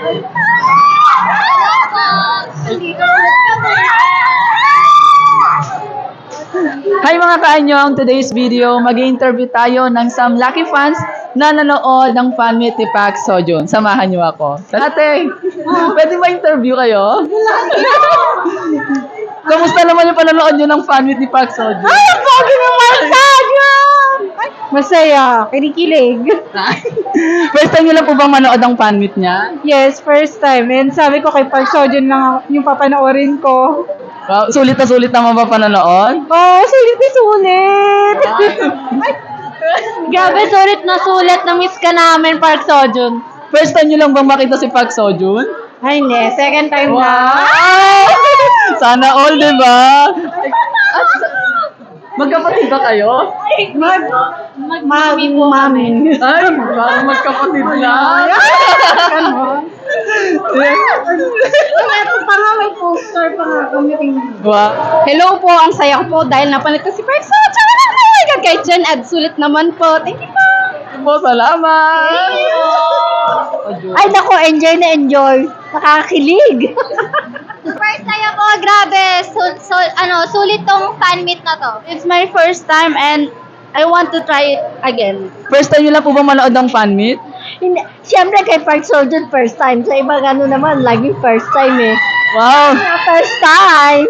Hi mga kaanyong, today's video, mag-interview tayo ng some lucky fans na nanood ng fan meet ni Pak Sojun. Samahan niyo ako. Ate, pwede ba interview kayo? Kamusta naman yung panonood niyo ng fan meet ni Pak Sojun? Ay, ang pogi naman, Sojun! Masaya, kinikilig. First time niyo lang po bang manood ng fan meet niya? Yes, first time. And sabi ko kay Park Sojun lang yung papanoorin ko. Wow, sulit na sulit naman ba panonood? Oh, sulit na sulit! Grabe, sulit na sulit. Na-miss ka namin, Park Sojun. First time niyo lang bang makita si Pak Sojun? Ay, hindi. Second time na. Wow! Sana all, di ba? Magkapatid ba kayo? Mami po kami. Ay, baka magkapatid lang. Ito pa nga, may poster pa nga kami. Wow. Hello po, ang saya ko po dahil napanood ko si Park Sojun. Oh my God, kay Jen Ed, sulit naman po. Thank you po. Po, salamat. Ay, naku, enjoy na enjoy. Nakakilig. First saya po, grabe. Sulit tong fan meet na to. It's my first time and I want to try it again. First time niyo lang po ba manood ng fan meet? Hindi, siyempre kay Park Sojun first time. Sa iba gano'n naman, laging first time eh. Wow. First time.